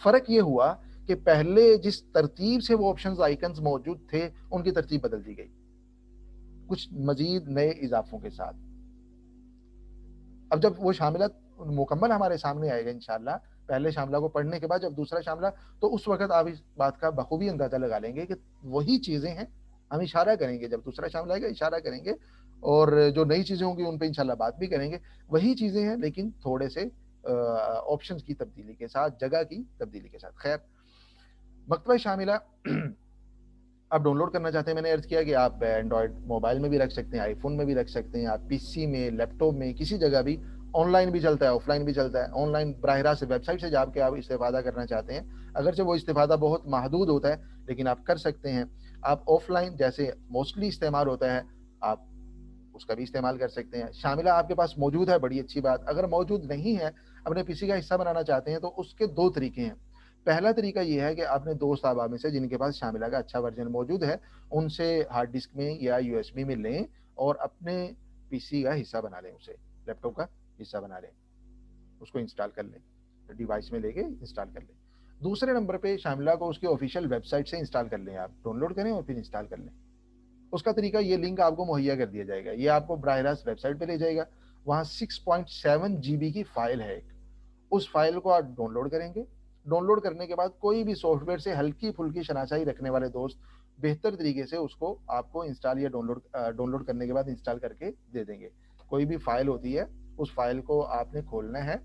فرق یہ ہوا کہ پہلے جس ترتیب سے وہ آپشنز آئیکنز موجود تھے ان کی ترتیب بدل دی گئی کچھ مزید نئے اضافوں کے ساتھ. اب جب وہ شاملہ مکمل ہمارے سامنے آئے گا انشاءاللہ, پہلے شاملہ کو پڑھنے کے بعد جب دوسرا شاملہ, تو اس وقت آپ اس بات کا بخوبی اندازہ لگا لیں گے کہ وہی چیزیں ہیں. ہم اشارہ کریں گے, جب دوسرا شاملہ آئے گا اشارہ کریں گے, اور جو نئی چیزیں ہوں گی ان پہ انشاءاللہ بات بھی کریں گے. وہی چیزیں ہیں لیکن تھوڑے سے آپشنز کی تبدیلی کے ساتھ, جگہ کی تبدیلی کے ساتھ. خیر, مکتبہ شاملہ آپ ڈاؤن لوڈ کرنا چاہتے ہیں, میں نے عرض کیا کہ آپ اینڈرائڈ موبائل میں بھی رکھ سکتے ہیں, آئی فون میں بھی رکھ سکتے ہیں, آپ پی سی میں, لیپ ٹاپ میں, کسی جگہ بھی. آن لائن بھی چلتا ہے, آف لائن بھی چلتا ہے. آن لائن براہ راست ویب سائٹ سے جا کے آپ استفادہ کرنا چاہتے ہیں, اگرچہ وہ استفادہ بہت محدود ہوتا ہے لیکن آپ کر سکتے ہیں. آپ آف لائن جیسے موسٹلی استعمال ہوتا ہے آپ اس کا بھی استعمال کر سکتے ہیں. شاملہ آپ کے پاس موجود ہے, بڑی اچھی بات. اگر موجود نہیں ہے, اپنے پی سی کا حصہ بنانا چاہتے ہیں, تو اس کے 2 طریقے ہیں. پہلا طریقہ یہ ہے کہ اپنے دوست احباب میں سے جن کے پاس شاملہ کا اچھا ورژن موجود ہے ان سے ہارڈ ڈسک میں یا یو ایس بی میں لیں اور اپنے پی سی کا حصہ بنا لیں, اسے لیپ ٹاپ کا حصہ بنا لیں, اس کو انسٹال کر لیں, ڈیوائس میں لے کے انسٹال کر لیں. دوسرے نمبر پہ شاملہ کو اس کے آفیشیل ویب سائٹ سے انسٹال کر لیں, آپ ڈاؤن لوڈ کریں اور پھر انسٹال کر لیں. اس کا طریقہ, یہ لنک آپ کو مہیا کر دیا جائے گا, یہ آپ کو براہ راست ویب سائٹ پہ لے جائے گا. وہاں 6.7 GB کی فائل ہے ایک, اس فائل کو آپ ڈاؤن لوڈ کریں گے. ڈاؤن لوڈ کرنے کے بعد کوئی بھی سافٹ ویئر سے ہلکی پھلکی شناسائی رکھنے والے دوست بہتر طریقے سے اس کو آپ کو انسٹال یا ڈاؤن لوڈ کرنے کے بعد انسٹال کر کے دے دیں گے. کوئی بھی فائل ہوتی ہے اس فائل کو آپ نے کھولنا ہے,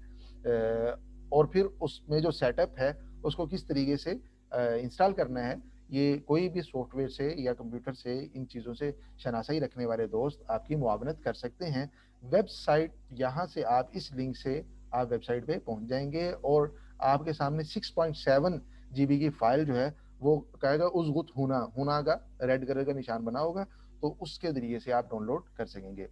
اور پھر اس میں جو سیٹ اپ ہے اس کو کس طریقے سے انسٹال کرنا ہے, یہ کوئی بھی سافٹ ویئر سے یا کمپیوٹر سے ان چیزوں سے شناسائی رکھنے والے دوست آپ کی معاونت کر سکتے ہیں. ویب سائٹ, یہاں سے آپ اس لنک سے آپ ویب سائٹ پہ پہنچ جائیں گے اور آپ کے سامنے 6.7 GB کی فائل جو ہے وہ کہے گا ازغت ہونا کا ریڈ کلر کا نشان بنا ہوگا, تو اس کے ذریعے سے آپ ڈاؤن لوڈ کر سکیں گے.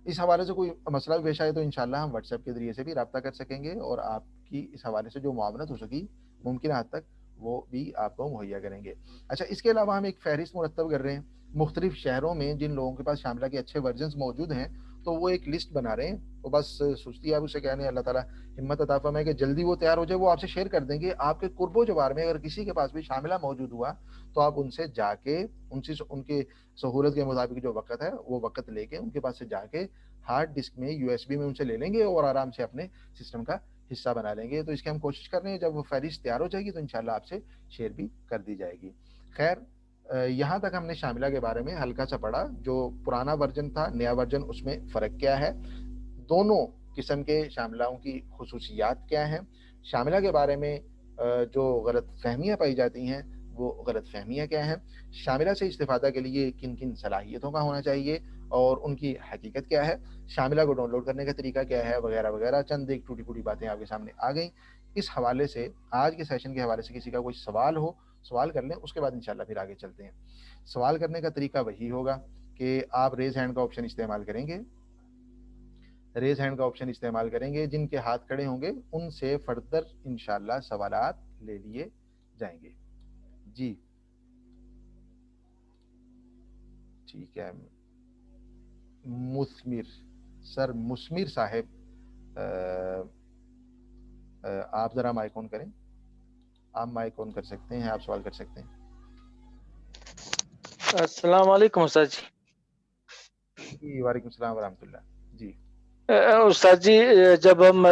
اس حوالے سے کوئی مسئلہ بھی پیش آئے تو انشاءاللہ ہم واٹس ایپ کے ذریعے سے بھی رابطہ کر سکیں گے, اور آپ کی اس حوالے سے جو معاونت ہو سکی ممکنہ حد تک وہ بھی آپ کو مہیا کریں گے. اچھا, اس کے علاوہ ہم ایک فہرست مرتب کر رہے ہیں مختلف شہروں میں جن لوگوں کے پاس شاملہ کے اچھے ورژنز موجود ہیں, تو وہ ایک لسٹ بنا رہے ہیں. تو بس سستی آپ اسے کہنے, اللہ تعالیٰ ہمت عطا فرمائے کہ جلدی وہ تیار ہو جائے, وہ آپ سے شیئر کر دیں گے. آپ کے قرب و جوار میں اگر کسی کے پاس بھی شاملہ موجود ہوا تو آپ ان سے جا کے ان کے سہولت کے مطابق جو وقت ہے وہ وقت لے کے ان کے پاس سے جا کے ہارڈ ڈسک میں یو ایس بی میں ان سے لے لیں گے اور آرام سے اپنے سسٹم کا حصہ بنا لیں گے. تو اس کی ہم کوشش کر رہے ہیں, جب وہ فہرست تیار ہو جائے گی تو انشاءاللہ آپ سے شیئر بھی کر دی جائے گی. خیر, یہاں تک ہم نے شاملہ کے بارے میں ہلکا سا پڑھا. جو پرانا ورژن تھا, نیا ورژن, اس میں فرق کیا ہے. دونوں قسم کے شاملاؤں کی خصوصیات کیا ہیں، شاملہ کے بارے میں جو غلط فہمیاں پائی جاتی ہیں وہ غلط فہمیاں کیا ہیں، شاملہ سے استفادہ کے لیے کن کن صلاحیتوں کا ہونا چاہیے اور ان کی حقیقت کیا ہے، شاملہ کو ڈاؤن لوڈ کرنے کا طریقہ کیا ہے، وغیرہ وغیرہ، چند ایک ٹوٹی پھوٹی باتیں آپ کے سامنے آ گئیں۔ اس حوالے سے آج کے سیشن کے حوالے سے کسی کا کوئی سوال ہو، سوال کر لیں، اس کے بعد انشاءاللہ پھر آگے چلتے ہیں۔ سوال کرنے کا طریقہ وہی ہوگا کہ آپ ریز ہینڈ کا آپشن استعمال کریں گے، ریز ہینڈ کا آپشن استعمال کریں گے، جن کے ہاتھ کھڑے ہوں گے ان سے فردر انشاءاللہ سوالات لے لیے جائیں گے۔ جی ٹھیک ہے، مثمر سر، مثمر صاحب آپ ذرا مائک آن کریں، آپ مائک آن کر سکتے ہیں، آپ سوال کر سکتے ہیں۔ السلام علیکم استاد جی۔ جی وعلیکم السلام ورحمۃ اللہ۔ جی استاد جی، جب ہم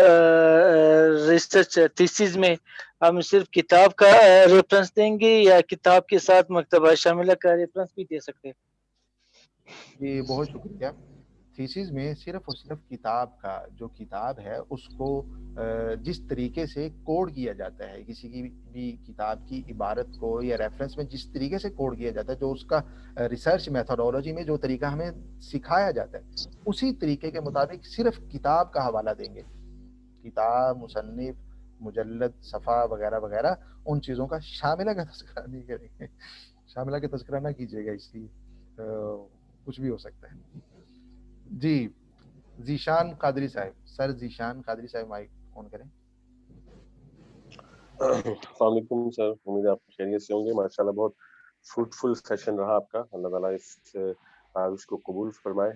ریسرچ تھیسز میں ہم صرف کتاب کا ریفرنس دیں گے یا کتاب کے ساتھ مکتبہ شاملہ کا ریفرنس بھی دے سکتے ہیں؟ جی بہت شکریہ۔ تھیسز میں صرف اور صرف کتاب کا، جو کتاب ہے اس کو جس طریقے سے کوڈ کیا جاتا ہے، کسی کی بھی کتاب کی عبارت کو یا ریفرنس میں جس طریقے سے کوڈ کیا جاتا ہے، جو اس کا ریسرچ میتھڈولوجی میں جو طریقہ ہمیں سکھایا جاتا ہے، اسی طریقے کے مطابق صرف کتاب کا حوالہ دیں گے۔ کتاب، مصنف، مجلد، صفحہ وغیرہ وغیرہ، ان چیزوں کا شاملہ کا تذکرہ نہیں کریں گے، شاملہ کا تذکرہ نہ کیجیے گا، اس لیے کچھ بھی ہو سکتا ہے۔ جی ذیشان قادری صاحب، سر ذیشان قادری صاحب مائک آن کریں۔ السلام علیکم سر، امید ہے آپ خیریت سے ہوں گے۔ ماشاءاللہ بہت فروٹفل سیشن رہا آپ کا، اللہ تعالیٰ اس تعارف کو قبول فرمائے۔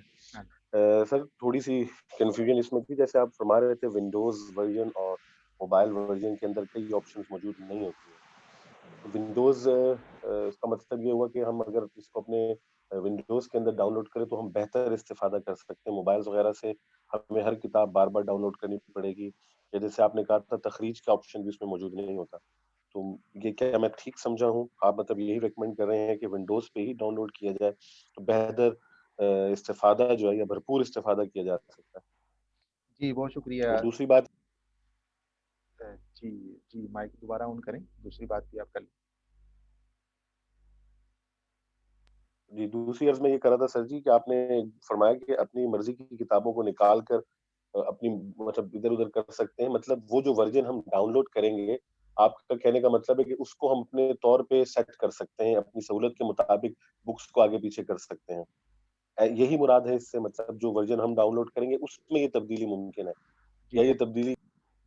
سر تھوڑی سی کنفیوژن اس میں تھی، جیسے آپ فرما رہے تھے ونڈوز ورژن اور موبائل ورژن کے اندر کئی آپشنز موجود نہیں ہوتی ہیں۔ ونڈوز اس کا مطلب یہ ہوا کہ ہم اگر اس کو اپنے ونڈوز کے اندر ڈاؤن لوڈ کریں تو ہم بہتر استفادہ کر سکتے ہیں، موبائلز وغیرہ سے ہمیں ہر کتاب بار بار ڈاؤن لوڈ کرنی پڑے گی، یا جیسے آپ نے کہا تھا تخریج کا آپشن بھی اس میں موجود نہیں ہوتا۔ تو یہ کیا میں ٹھیک سمجھا ہوں؟ آپ مطلب یہی ریکمینڈ کر رہے ہیں کہ ونڈوز پہ ہی ڈاؤن لوڈ کیا جائے تو بہتر استفادہ جو ہے یا بھرپور استفادہ کیا جا سکتا ہے؟ جی بہت شکریہ۔ اور دوسری بات، جی جی مائک دوبارہ آن کریں، دوسری بات بھی آپ کر لیں۔ جی دوسری عرض میں یہ کر رہا تھا سر جی کہ آپ نے فرمایا کہ اپنی مرضی کی کتابوں کو نکال کر اپنی مطلب ادھر ادھر کر سکتے ہیں، مطلب وہ جو ورژن ہم ڈاؤن لوڈ کریں گے، آپ کا کہنے کا مطلب ہے کہ اس کو ہم اپنے طور پہ سیٹ کر سکتے ہیں، اپنی سہولت کے مطابق بکس کو آگے پیچھے کر سکتے ہیں، یہی مراد ہے اس سے؟ مطلب جو ورژن ہم ڈاؤن لوڈ کریں گے اس میں یہ تبدیلی ممکن ہے جی یا یہ تبدیلی؟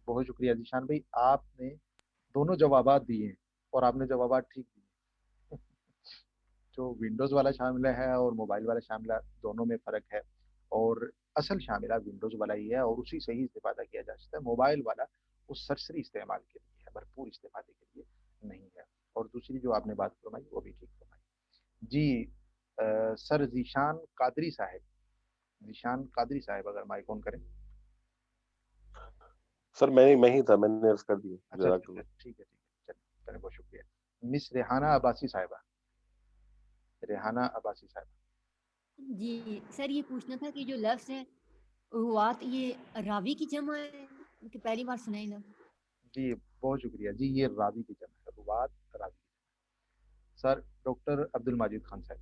بہت شکریہ ذیشان بھائی، آپ نے دونوں جوابات دیے ہیں اور آپ نے جوابات ٹھیک دیے۔ جو ونڈوز والا شاملہ ہے اور موبائل والا شاملہ، دونوں میں فرق ہے، اور اصل شاملہ ونڈوز والا ہی ہے اور اسی سے ہی استفادہ کیا جا سکتا ہے۔ موبائل والا اس سرسری استعمال کے لیے ہے، بھرپور استفادے کے لیے نہیں ہے۔ اور دوسری جو آپ نے بات فرمائی وہ بھی ٹھیک فرمائی۔ جی سر ذیشان قادری صاحب، ذیشان قادری صاحب اگر مائک آن کریں۔ سر میں ہی تھا، میں نے عرض کر دیا۔ اچھا ٹھیک ہے ٹھیک ہے چلیے بہت شکریہ۔ مس ریحانہ عباسی صاحبہ، ریحانہ عباسی صاحبہ۔ جی سر، یہ پوچھنا تھا کہ جو لفظ ہے روات، یہ راوی کی جمع ہے کہ پہلی بار سنا ہی نا؟ جی بہت شکریہ جی، یہ راوی کی جمع ہے، روات راوی کی جمع۔ سر ڈاکٹر عبد الماجد خان صاحب۔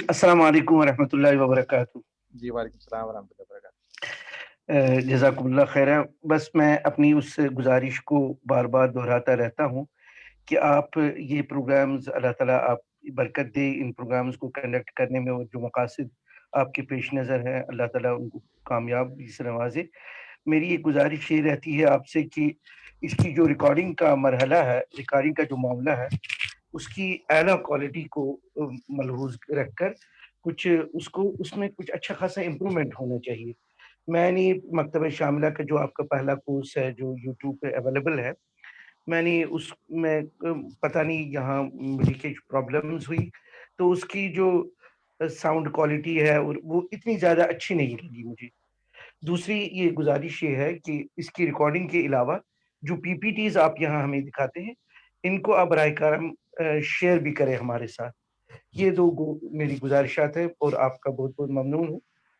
السلام علیکم ورحمۃ اللہ وبرکاتہ۔ جی وعلیکم السلام ورحمۃ اللہ وبرکاتہ۔ جزاکم اللہ خیر۔ بس میں اپنی اس گزارش کو بار بار دہراتا رہتا ہوں کہ آپ یہ پروگرامز، اللہ تعالیٰ آپ برکت دے ان پروگرامز کو کنڈکٹ کرنے میں، اور جو مقاصد آپ کے پیش نظر ہیں اللہ تعالیٰ ان کو کامیابی سے نوازے۔ میری ایک گزارش یہ رہتی ہے آپ سے کہ اس کی جو ریکارڈنگ کا مرحلہ ہے، ریکارڈنگ کا جو معاملہ ہے، اس کی اعلیٰ کوالٹی کو ملحوظ رکھ کر اس میں کچھ اچھا خاصا امپرومنٹ ہونا چاہیے۔ میں نے مکتبہ شاملہ کا جو آپ کا پہلا کورس ہے جو یوٹیوب پہ اویلیبل ہے، میں نے اس میں پتہ نہیں یہاں مجھے کچھ پرابلمز ہوئی تو اس کی جو ساؤنڈ کوالٹی ہے وہ اتنی زیادہ اچھی نہیں لگی مجھے۔ دوسری یہ گزارش یہ ہے کہ اس کی ریکارڈنگ کے علاوہ جو پی پی ٹیز آپ یہاں ہمیں دکھاتے ہیں، ان کو آپ برائے کرم شیئر بھی کریں ہمارے ساتھ۔ یہ دو میری گزارشات ہیں اور آپ کا بہت بہت ممنون ہوں۔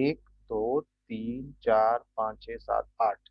1 2 3 4 5 6 7 8,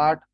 8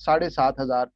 7,500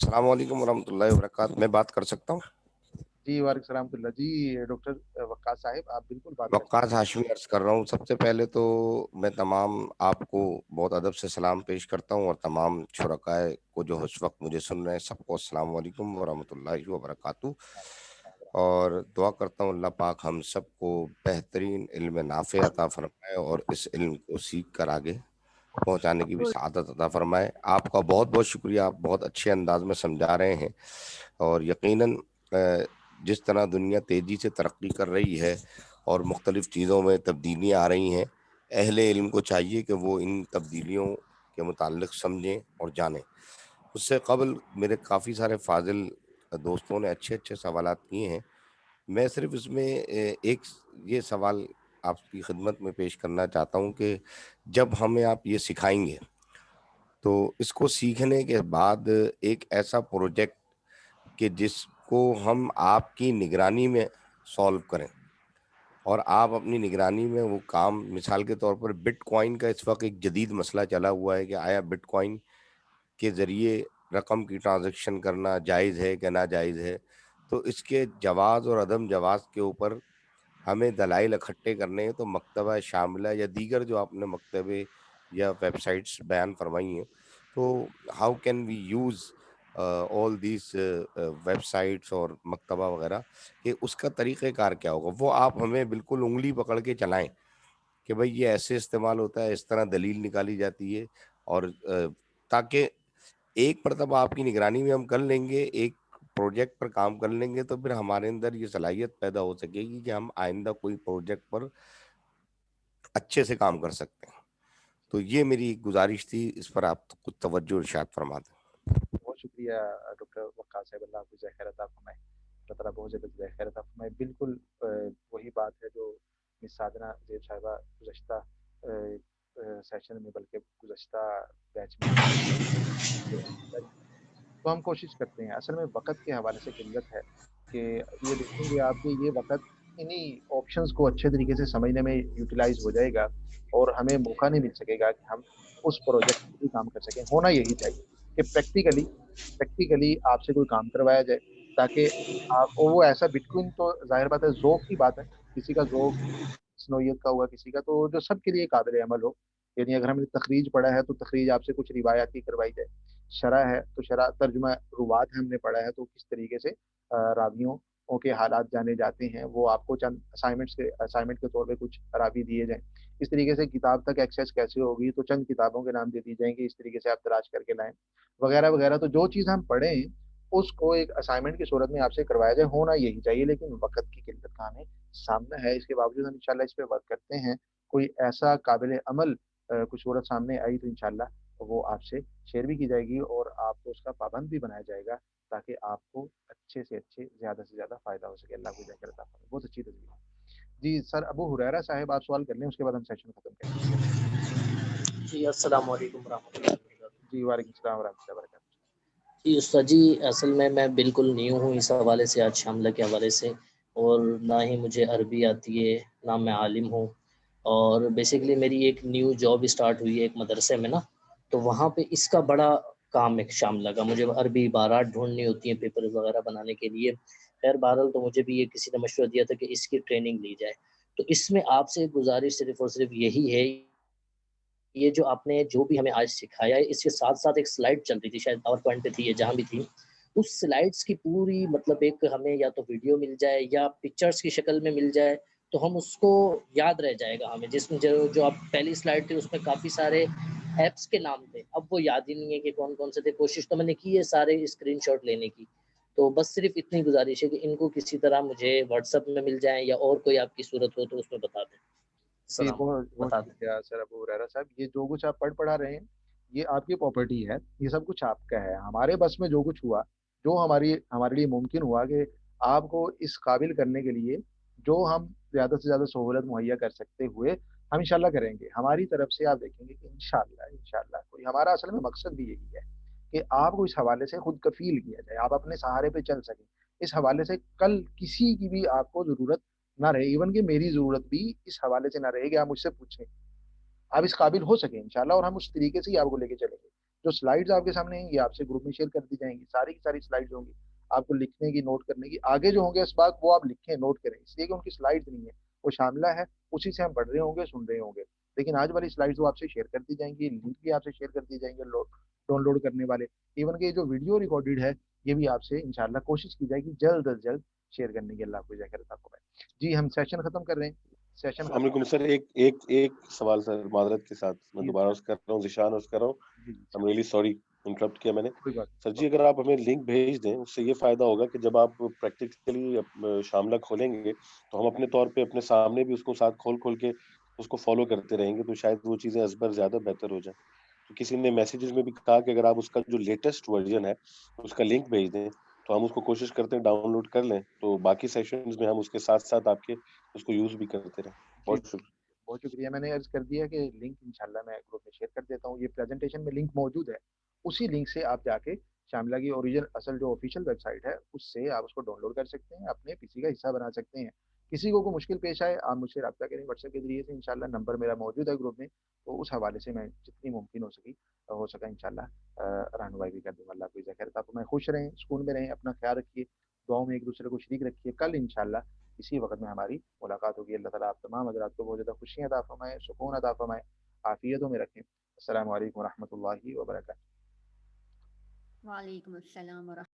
السلام علیکم ورحمۃ اللہ وبرکاتہ. میں بات کر سکتا ہوں؟ جی وعلیکم السلام ورحمۃ اللہ. جی ڈاکٹر وقاص صاحب آپ بالکل بات کریں. وقاص ہاشمی عرض کر رہا ہوں. سب سے پہلے تو میں تمام آپ کو بہت ادب سے سلام پیش کرتا ہوں، اور تمام شرکائے کو جو اس وقت مجھے سن رہے ہیں سب کو السلام علیکم ورحمۃ اللہ وبرکاتہ. اور دعا کرتا ہوں اللہ پاک ہم سب کو بہترین علم نافع عطا فرمائے، اور اس علم کو سیکھ کر آگے پہنچانے کی بھی سعادت عطا فرمائے. آپ کا بہت بہت شکریہ، آپ بہت اچھے انداز میں سمجھا رہے ہیں. اور یقیناً جس طرح دنیا تیزی سے ترقی کر رہی ہے اور مختلف چیزوں میں تبدیلیاں آ رہی ہیں، اہل علم کو چاہیے کہ وہ ان تبدیلیوں کے متعلق سمجھیں اور جانیں. اس سے قبل میرے کافی سارے فاضل دوستوں نے اچھے اچھے سوالات کیے ہیں. میں صرف اس میں ایک یہ سوال آپ کی خدمت میں پیش کرنا چاہتا ہوں کہ جب ہمیں آپ یہ سکھائیں گے تو اس کو سیکھنے کے بعد ایک ایسا پروجیکٹ کہ جس کو ہم آپ کی نگرانی میں سولو کریں، اور آپ اپنی نگرانی میں وہ کام، مثال کے طور پر بٹ کوائن کا اس وقت ایک جدید مسئلہ چلا ہوا ہے کہ آیا بٹ کوائن کے ذریعے رقم کی ٹرانزیکشن کرنا جائز ہے کہ ناجائز ہے. تو اس کے جواز اور عدم جواز کے اوپر ہمیں دلائل اکٹھے کرنے ہیں. تو مکتبہ شاملہ یا دیگر جو آپ نے مکتبے یا ویب سائٹس بیان فرمائی ہیں، تو how can we use all these websites اور مکتبہ وغیرہ، کہ اس کا طریقہ کار کیا ہوگا، وہ آپ ہمیں بالکل انگلی پکڑ کے چلائیں کہ بھئی یہ ایسے استعمال ہوتا ہے، اس طرح دلیل نکالی جاتی ہے. اور تاکہ ایک مرتبہ آپ کی نگرانی میں ہم کر لیں گے، ایک پروجیکٹ پر کام کر لیں گے، تو پھر ہمارے اندر یہ صلاحیت پیدا ہو سکے گی کہ ہم آئندہ کوئی پروجیکٹ پر اچھے سے کام کر سکتے ہیں. تو یہ میری گزارش تھی، اس پر آپ کچھ توجہ ارشاد فرما دیں. بہت شکریہ ڈاکٹر وقاص صاحب، اللہ آپ کو خیر عطا فرمائے. اللہ تعالیٰ بہت زیادہ خیر عطا فرمائے. بالکل وہی بات ہے جو مس سادنہ زیب صاحبہ گزشتہ سیشن میں، بلکہ گزشتہ بیچ میں تو ہم کوشش کرتے ہیں. اصل میں وقت کے حوالے سے قلت ہے کہ یہ دیکھیں گے آپ کہ یہ وقت انہی آپشنز کو اچھے طریقے سے سمجھنے میں یوٹیلائز ہو جائے گا، اور ہمیں موقع نہیں مل سکے گا کہ ہم اس پروجیکٹ پہ بھی کام کر سکیں. ہونا یہی چاہیے کہ پریکٹیکلی آپ سے کوئی کام کروایا جائے، تاکہ آپ وہ ایسا بٹوین، تو ظاہر بات ہے ذوق کی بات ہے، کسی کا ذوق نوعیت کا ہوا، کسی کا تو جو سب کے لیے قابل عمل ہو. یعنی اگر ہم نے تخریج پڑھا ہے تو تخریج آپ سے کچھ روایاتی کروائی جائے. شرح ہے تو شرح، ترجمہ روات ہم نے پڑھا ہے تو کس طریقے سے راویوں کے حالات جانے جاتے ہیں، وہ آپ کو چند اسائنمنٹ کے طور پہ کچھ راوی دیے جائیں. اس طریقے سے کتاب تک ایکسیس کیسے ہوگی، تو چند کتابوں کے نام دے دی جائیں گے، اس طریقے سے آپ تلاش کر کے لائیں وغیرہ وغیرہ. تو جو چیز ہم پڑھیں اس کو ایک اسائنمنٹ کی صورت میں آپ سے کروایا جائے، ہونا یہی چاہیے. لیکن وقت کی قلت کا ہمیں سامنا ہے. اس کے باوجود ہم انشاءاللہ اس پہ ورک کرتے ہیں. کوئی ایسا قابل عمل کچھ صورت سامنے آئی تو انشاءاللہ وہ آپ سے شیئر بھی کی جائے گی، اور آپ کو اس کا پابند بھی بنایا جائے گا، تاکہ آپ کو اچھے سے اچھے، زیادہ سے زیادہ فائدہ ہو سکے. اللہ کو ذکر عطا فرمائے. بہت اچھی تصویر ہے. جی سر ابو ہریرہ صاحب آپ سوال کر لیں، اس کے بعد ہم سیشن ختم کریں گے. جی السلام علیکم ورحمۃ اللہ وبرکاتہ. جی وعلیکم السلام ورحمۃ اللہ وبرکاتہ. جی استاد جی، اصل میں بالکل نیو ہوں اس حوالے سے، آج شاملہ کے حوالے سے، اور نہ ہی مجھے عربی آتی ہے، نہ میں عالم ہوں. اور بیسیکلی میری ایک نیو جاب اسٹارٹ ہوئی ہے ایک مدرسے میں نا، تو وہاں پہ اس کا بڑا کام ایک شاملہ کا، مجھے عربی عبارات ڈھونڈنی ہوتی ہیں پیپر وغیرہ بنانے کے لیے. خیر بہرحال تو مجھے بھی یہ کسی نے مشورہ دیا تھا کہ اس کی ٹریننگ لی جائے. تو اس میں آپ سے گزارش صرف اور صرف یہی ہے، یہ جو آپ نے جو بھی ہمیں آج سکھایا ہے، اس کے ساتھ ساتھ ایک سلائڈ چل رہی تھی، شاید پاور پوائنٹ پہ تھی، جہاں بھی تھی، اس سلائڈس کی پوری مطلب ایک ہمیں یا تو ویڈیو مل جائے یا پکچرز کی شکل میں مل جائے، تو ہم اس کو یاد رہ جائے گا ہمیں. جس میں جو آپ پہلی سلائڈ تھی اس میں کافی سارے ایپس کے نام تھے، اب وہ یاد ہی نہیں ہے کہ کون کون سے تھے. کوشش تو میں نے کی ہے سارے اسکرین شاٹ لینے کی. تو بس صرف اتنی گزارش ہے کہ ان کو کسی طرح مجھے واٹس ایپ میں مل جائیں، یا اور کوئی آپ کی صورت ہو تو اس میں بتا دیں. جی السلام بہت بہت بتا دیں. شکریہ سر ابو ہریرہ صاحب. یہ جو کچھ آپ پڑھا رہے ہیں یہ آپ کی پراپرٹی ہے، یہ سب کچھ آپ کا ہے. ہمارے بس میں جو کچھ ہوا، جو ہمارے لیے ممکن ہوا کہ آپ کو اس قابل کرنے کے لیے جو ہم زیادہ سے زیادہ سہولت مہیا کر سکتے ہوئے ہم انشاءاللہ کریں گے. ہماری طرف سے آپ دیکھیں گے کہ انشاءاللہ کوئی ہمارا اصل میں مقصد بھی یہی ہے کہ آپ کو اس حوالے سے خود کفیل کیا جائے، آپ اپنے سہارے پہ چل سکیں. اس حوالے سے کل کسی کی بھی آپ کو ضرورت نہ رہے، ایون کہ میری ضرورت بھی اس حوالے سے نہ رہے کہ آپ مجھ سے پوچھیں. آپ اس قابل ہو سکیں انشاءاللہ، اور ہم اس طریقے سے ہی آپ کو لے کے چلیں گے. جو سلائڈز آپ کے سامنے ہیں یہ آپ سے گروپ میں شیئر کر دی جائیں گی، ساری کی ساری سلائڈز ہوں گی آپ کو لکھنے کی، نوٹ کرنے کی، آگے جو ہوں گے اسباق وہ آپ لکھیں نوٹ کریں، اس لیے کہ ان کی سلائڈز نہیں ہے، وہ شاملہ ہے، اسی سے ہم پڑھ رہے ہوں گے، سن رہے ہوں گے، لیکن آج والی سلائڈز وہ آپ سے شیئر کر دی جائیں گی، لنک بھی آپ سے شیئر کر دی جائیں گے ڈاؤن لوڈ کرنے والے، ایون کہ یہ جو ویڈیو ریکارڈیڈ ہے یہ بھی آپ سے انشاءاللہ کوشش کی جائے گی جلد از جلد شیئر کرنے کی، اللہ کو جزاک اللہ خیر۔ جی ہم سیشن ختم کر رہے ہیں، سیشن السلام علیکم سر، ایک سوال سر معذرت کے ساتھ میں دوبارہ عرض کر رہا ہوں، ذیشان عرض کر رہا ہوں، I'm really sorry انٹرپٹ کیا میں نے۔ کوئی بات سر جی اگر آپ ہمیں لنک بھیج دیں اس سے یہ فائدہ ہوگا کہ جب آپ پریکٹیکلی شاملہ کھولیں گے تو ہم اپنے طور پہ اپنے سامنے بھی اس کو ساتھ کھول کے اس کو فالو کرتے رہیں گے، تو شاید وہ چیزیں ازبر زیادہ بہتر ہو جائیں۔ تو کسی نے میسیجز میں بھی کہا کہ اگر آپ اس کا جو لیٹسٹ ورژن ہے اس کا لنک بھیج دیں تو ہم اس کو کوشش کرتے ہیں ڈاؤن لوڈ کر لیں، تو باقی سیشنز میں ہم اس کے ساتھ ساتھ آپ کے اس کو یوز بھی کرتے رہیں۔ بہت شکریہ۔ بہت شکریہ، میں نے عرض کر دیا کہ لنک انشاءاللہ میں گروپ میں شیئر کر دیتا ہوں، یہ پریزنٹیشن میں لنک موجود ہے، اسی لنک سے آپ جا کے شاملہ کی اوریجنل اصل جو آفیشیل ویب سائٹ ہے اس سے آپ اس کو ڈاؤن لوڈ کر سکتے ہیں، اپنے پی سی کا حصہ بنا سکتے ہیں۔ کسی کو کوئی مشکل پیش آئے آپ مجھ سے رابطہ کریں واٹس ایپ کے ذریعے سے، انشاءاللہ نمبر میرا موجود ہے گروپ میں، تو اس حوالے سے میں جتنی ممکن ہو سکا انشاءاللہ رہنمائی بھی کر دوں گا۔ اللہ کو جزاک خیر، آپ میں خوش رہیں، سکون میں رہیں، اپنا خیال رکھیے، دعاؤں میں ایک دوسرے کو شریک رکھیے، کل انشاءاللہ اسی وقت میں ہماری ملاقات ہوگی۔ اللہ تعالیٰ آپ تمام حضرات کو بہت زیادہ خوشیاں عطا فرمائے، سکون عطا فرمائے، عافیتوں میں رکھیں۔ السلام علیکم ورحمۃ اللہ وبرکاتہ۔ وعلیکم السلام ورحمۃ